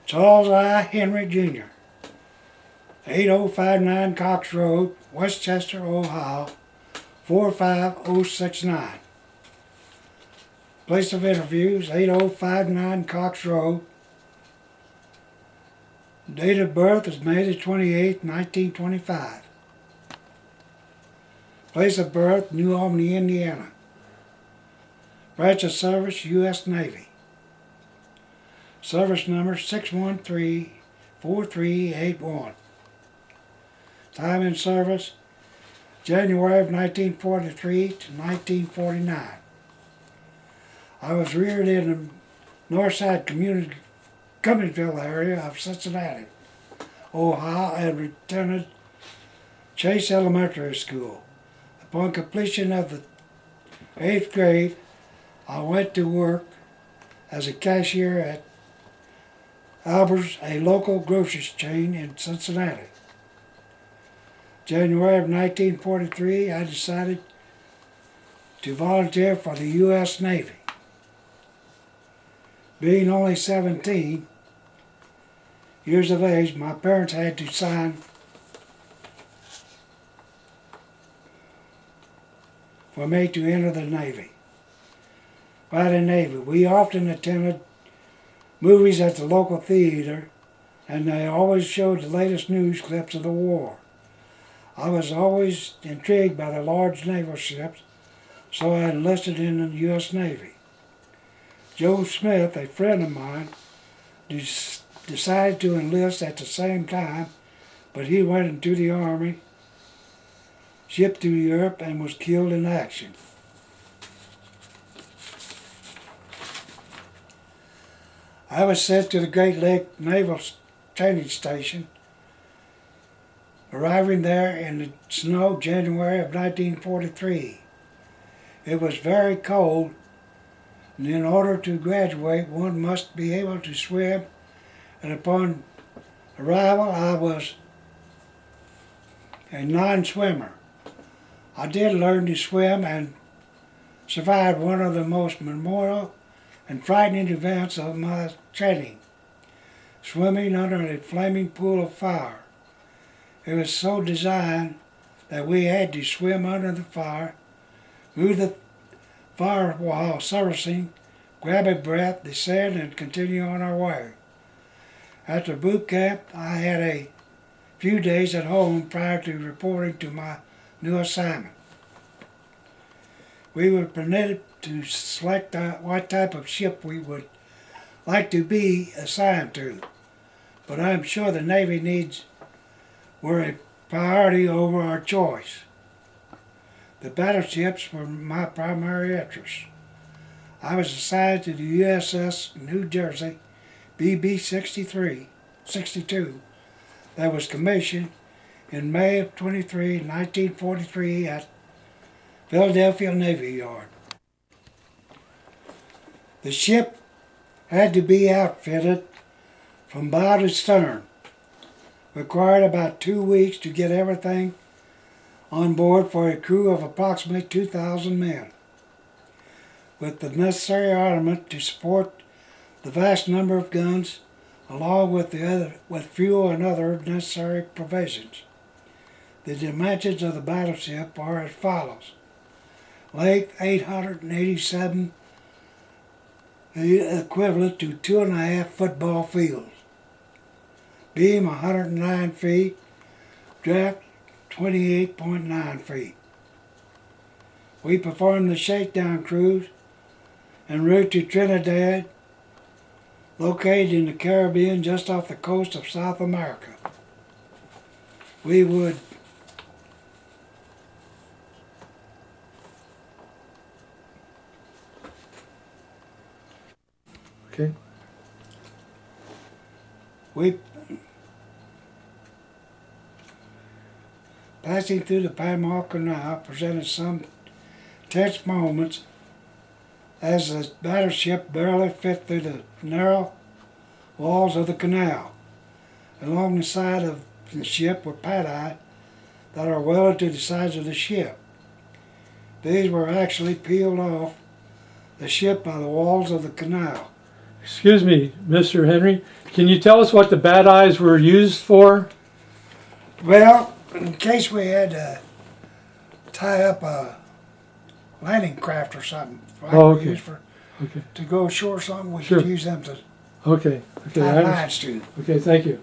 Charles I. Henry Jr., 8059 Cox Road, Westchester, Ohio, 45069. Place of interviews, 8059 Cox Road. Date of birth is May the 28th, 1925. Place of birth, New Albany, Indiana. Branch of service, U.S. Navy. Service number 613-4381. Time in service, January of 1943 to 1949. I was reared in the Northside Cummingville area of Cincinnati, Ohio, and attended Chase Elementary School. Upon completion of the 8th grade, I went to work as a cashier at Albert's, a local grocery chain in Cincinnati. January of 1943, I decided to volunteer for the U.S. Navy. Being only 17 years of age, my parents had to sign for me to enter the Navy. By the Navy, we often attended movies at the local theater, and they always showed the latest news clips of the war. I was always intrigued by the large naval ships, so I enlisted in the U.S. Navy. Joe Smith, a friend of mine, decided to enlist at the same time, but he went into the Army, shipped to Europe, and was killed in action. I was sent to the Great Lake Naval Training Station, arriving there in the snow January of 1943. It was very cold, and in order to graduate, one must be able to swim, and upon arrival, I was a non-swimmer. I did learn to swim and survived one of the most memorable and frightening events of my training, swimming under a flaming pool of fire. It was so designed that we had to swim under the fire, move the fire while servicing, grab a breath, descend, and continue on our way. After boot camp, I had a few days at home prior to reporting to my new assignment. We were permitted to select what type of ship we would like to be assigned to, but I'm sure the Navy needs were a priority over our choice. The battleships were my primary interest. I was assigned to the USS New Jersey, BB-62, that was commissioned in May of 1943 at Philadelphia Navy Yard. The ship had to be outfitted from bow to stern. Required about 2 weeks to get everything on board for a crew of approximately 2,000 men, with the necessary armament to support the vast number of guns, along with fuel and other necessary provisions. The dimensions of the battleship are as follows: length 887, equivalent to 2.5 football fields. Beam 109 feet, draft 28.9 feet. We performed the shakedown cruise en route to Trinidad, located in the Caribbean just off the coast of South America. We would Okay. Passing through the Panama Canal presented some tense moments as the battleship barely fit through the narrow walls of the canal. Along the side of the ship were pad-eye that are welded to the sides of the ship. These were actually peeled off the ship by the walls of the canal. Excuse me, Mr. Henry, Can you tell us what the bat eyes were used for? Well, in case we had to tie up a landing craft or something, like Oh, we okay. use for Okay. to go ashore or something, we Sure. could use them to Okay. Okay. tie I understand. lines to. Okay. Thank you.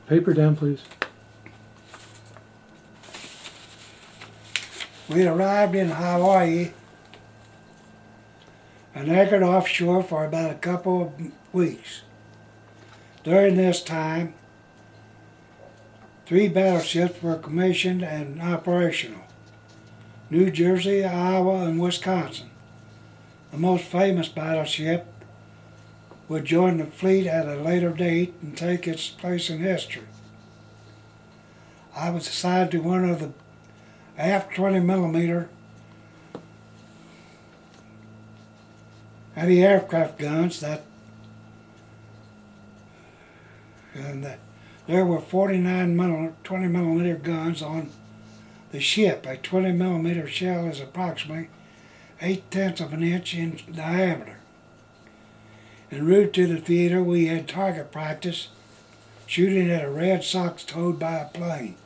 Paper down, please. We arrived in Hawaii and anchored offshore for about a couple of weeks. During this time, 3 battleships were commissioned and operational: New Jersey, Iowa, and Wisconsin. The most famous battleship would join the fleet at a later date and take its place in history. I was assigned to one of the aft 20mm anti-aircraft guns there were 49 20mm guns on the ship. A 20mm shell is approximately 0.8 of an inch in diameter. En route to the theater, we had target practice shooting at a Red Sox towed by a plane.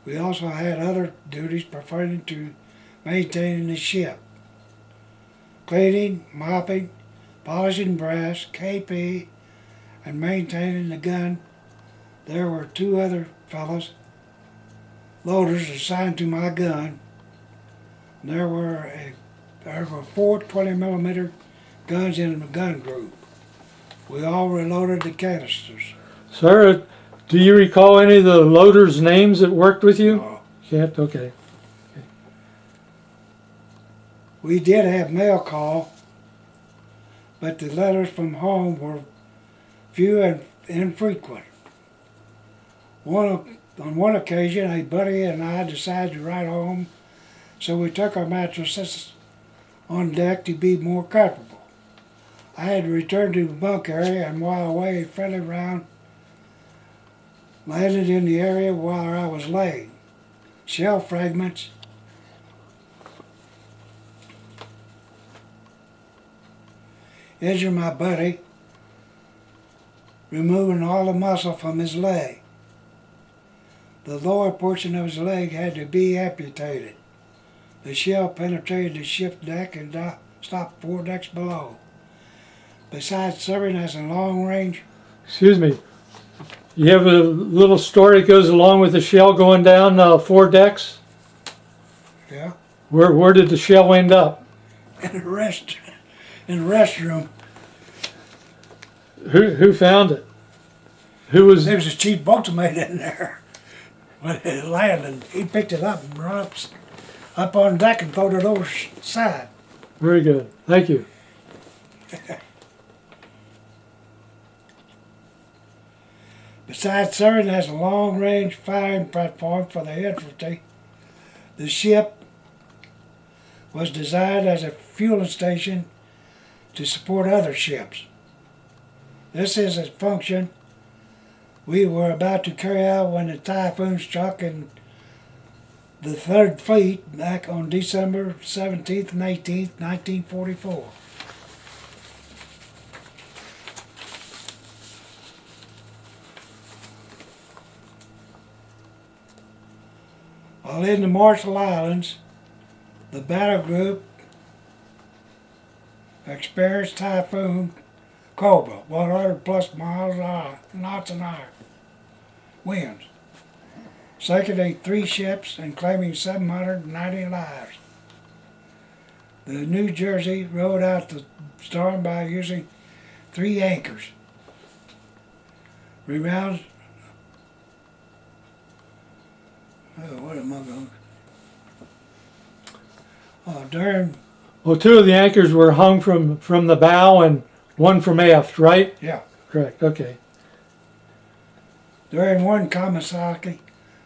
We also had other duties pertaining to maintaining the ship: cleaning, mopping, polishing brass, KP, and maintaining the gun. There were 2 other fellows, loaders, assigned to my gun. There were 4 20mm guns in the gun group. We all reloaded the canisters. Sir, do you recall any of the loaders' names that worked with you? Uh, Can't? Okay. we did have mail call, but the letters from home were few and infrequent. On one occasion, a buddy and I decided to ride home, so we took our mattresses on deck to be more comfortable. I had to return to the bunk area, and while away, a friendly round landed in the area while I was laying. Shell fragments injured my buddy, removing all the muscle from his leg. The lower portion of his leg had to be amputated. The shell penetrated the ship's deck and stopped 4 decks below. Besides serving as a long-range... Excuse me. You have a little story that goes along with the shell going down 4 decks? Yeah? Where did the shell end up? In the restroom. Who found it? Who was... There was a chief boatswain in there. When it landed, he picked it up and run up on deck and throwed it over the side. Very good. Thank you. Besides serving as a long-range firing platform for the infantry, the ship was designed as a fueling station to support other ships. This is a function we were about to carry out when the typhoon struck in the 3rd Fleet back on December 17th and 18th, 1944. While in the Marshall Islands, the battle group experienced Typhoon Cobra, 100 plus knots an hour winds, sinking 3 ships and claiming 790 lives. The New Jersey rode out the storm by using 3 anchors. Rerounds. Oh, what am I going? During. Well, 2 of the anchors were hung from the bow and 1 from aft, right? Yeah. Correct. Okay. During one Kawasaki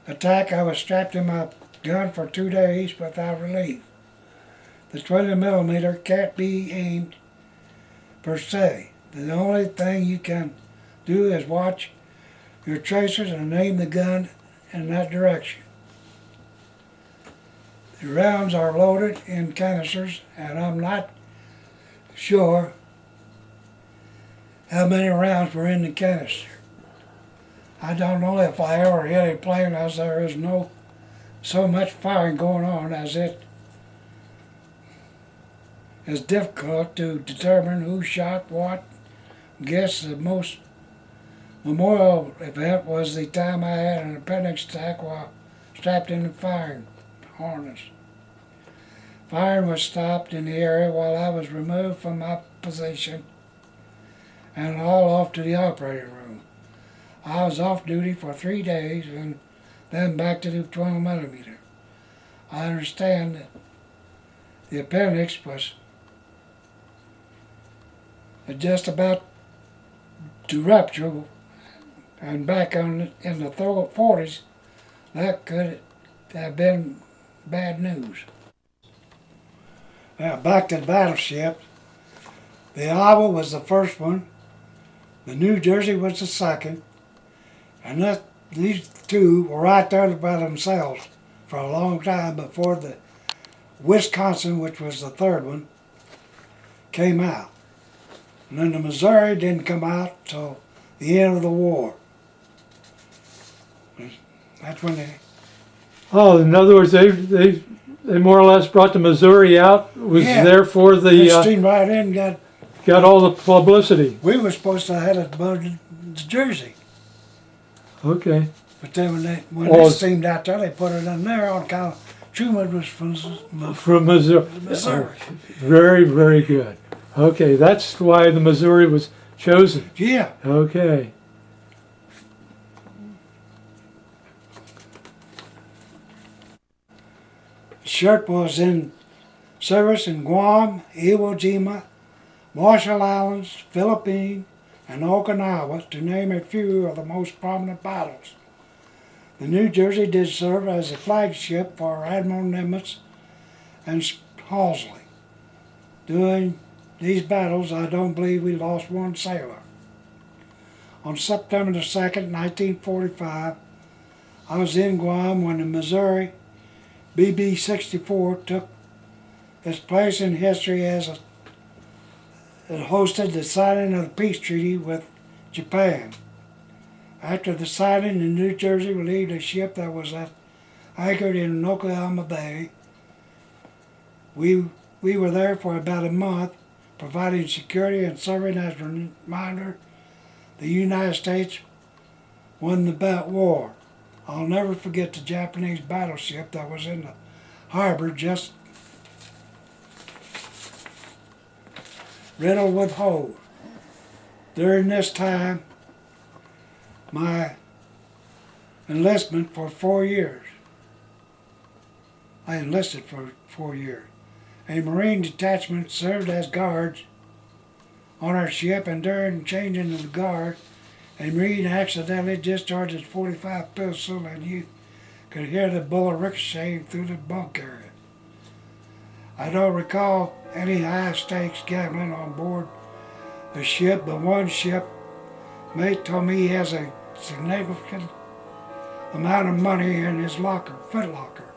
attack, I was strapped in my gun for 2 days without relief. The 20mm can't be aimed per se. The only thing you can do is watch your tracers and aim the gun in that direction. The rounds are loaded in canisters, and I'm not sure how many rounds were in the canister. I don't know if I ever hit a plane, as there is no so much firing going on as it is difficult to determine who shot what. Guess the most memorable event was the time I had an appendix attack while strapped in the firing harness. Firing was stopped in the area while I was removed from my position and hauled off to the operating room. I was off duty for 3 days and then back to the 12 millimeter. I understand that the appendix was just about to rupture, and back in the 40s, that could have been bad news. Now back to the battleship. The Iowa was the first one, the New Jersey was the second, and these two were right there by themselves for a long time before the Wisconsin, which was the third one, came out. And then the Missouri didn't come out till the end of the war. That's when they... Oh, in other words, they more or less brought the Missouri out, was there for They the, steamed right in and got all the publicity. we were supposed to have it above the Jersey. Okay. But then when they steamed out there, they put it in there on account of Seaman was from Missouri. Missouri. Very, very good. Okay, that's why the Missouri was chosen. Yeah. Okay. The ship was in service in Guam, Iwo Jima, Marshall Islands, Philippines, and Okinawa, to name a few of the most prominent battles. The New Jersey did serve as a flagship for Admiral Nimitz and Halsey. During these battles, I don't believe we lost one sailor. On September the 2nd, 1945, I was in Guam when the Missouri BB-64 took its place in history as it hosted the signing of the peace treaty with Japan. After the signing, the New Jersey relieved a ship that was anchored in Oklahoma Bay. We were there for about a month, providing security and serving as a reminder the United States won the war. I'll never forget the Japanese battleship that was in the harbor just riddled with holes. During this time, my enlistment for 4 years. I enlisted for 4 years. A Marine detachment served as guards on our ship, and during changing the guard, a Marine accidentally discharged his .45 pistol, and you could hear the bullet ricocheting through the bunk area. I don't recall any high-stakes gambling on board the ship, but one ship mate told me he has a significant amount of money in his foot locker,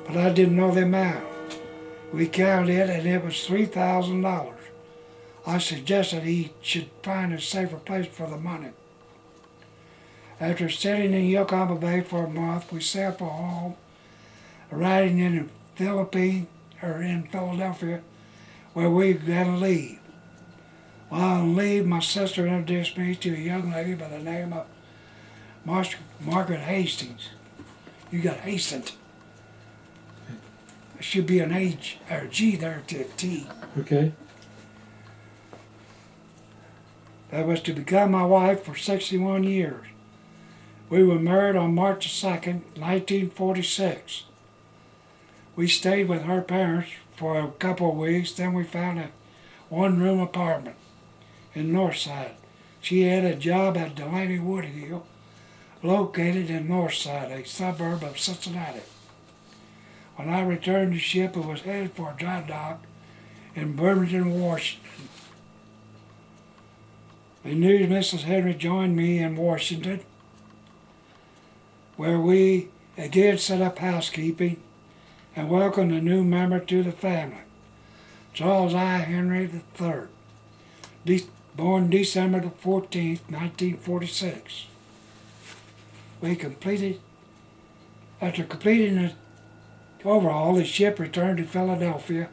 but I didn't know the amount. We counted it, and it was $3,000. I suggested he should find a safer place for the money. After sitting in Yokohama Bay for a month, we sailed for home, arriving in Philadelphia, where we had to leave. While on leave, my sister introduced me to a young lady by the name of Margaret Hastings. You got Hastings. There should be an H or a G there to a T. Okay. That was to become my wife for 61 years. We were married on March 2nd, 1946. We stayed with her parents for a couple of weeks, then we found a one-room apartment in Northside. She had a job at Delaney Woodhill, located in Northside, a suburb of Cincinnati. When I returned to ship, it was headed for a dry dock in Birmingham, Washington. The news Mrs. Henry joined me in Washington, where we again set up housekeeping and welcomed a new member to the family, Charles I. Henry III. born December the 14th, 1946. After completing the overhaul, the ship returned to Philadelphia,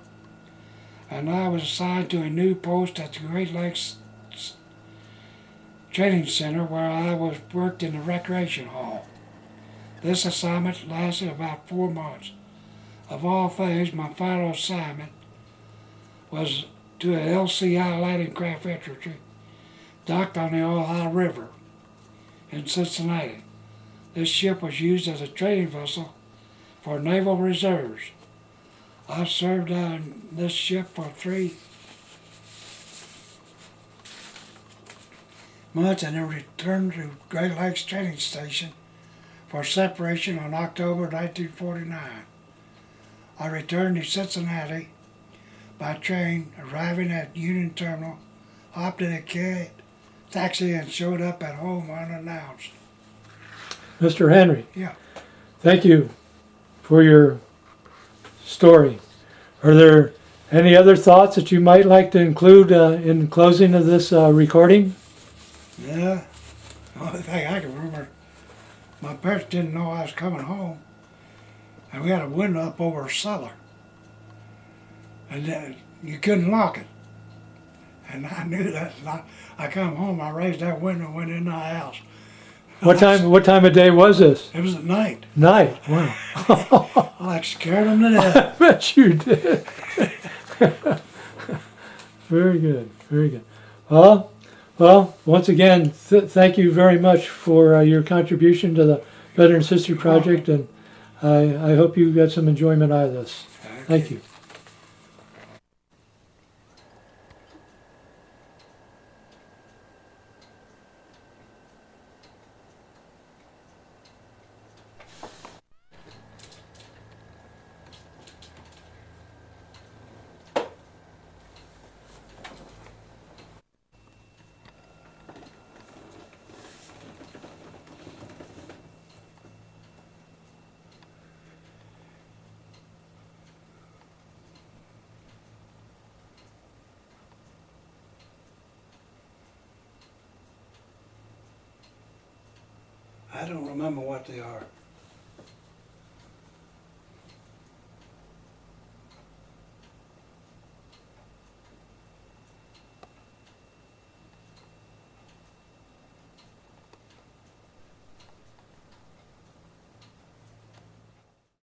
and I was assigned to a new post at the Great Lakes Training Center, where I worked in the recreation hall. This assignment lasted about 4 months. Of all things, my final assignment was to a LCI landing craft infantry docked on the Ohio River in Cincinnati. This ship was used as a training vessel for naval reserves. I served on this ship for 3 months and then returned to Great Lakes Training Station for separation on October 1949. I returned to Cincinnati by train, arriving at Union Terminal, hopped in a taxi and showed up at home unannounced. Mr. Henry, Yeah. thank you for your story. Are there any other thoughts that you might like to include in closing of this recording? Yeah. The only thing I can remember, my parents didn't know I was coming home, and we had a window up over a cellar, and you couldn't lock it. And I knew that. And I come home, I raised that window, and went in the house. What time of day was this? It was at night. Night. Wow. I scared them to death. I bet you did. Very good. Very good. Well, once again, thank you very much for your contribution to the Veterans History Project, and I hope you got some enjoyment out of this. Thank you. I don't remember what they are.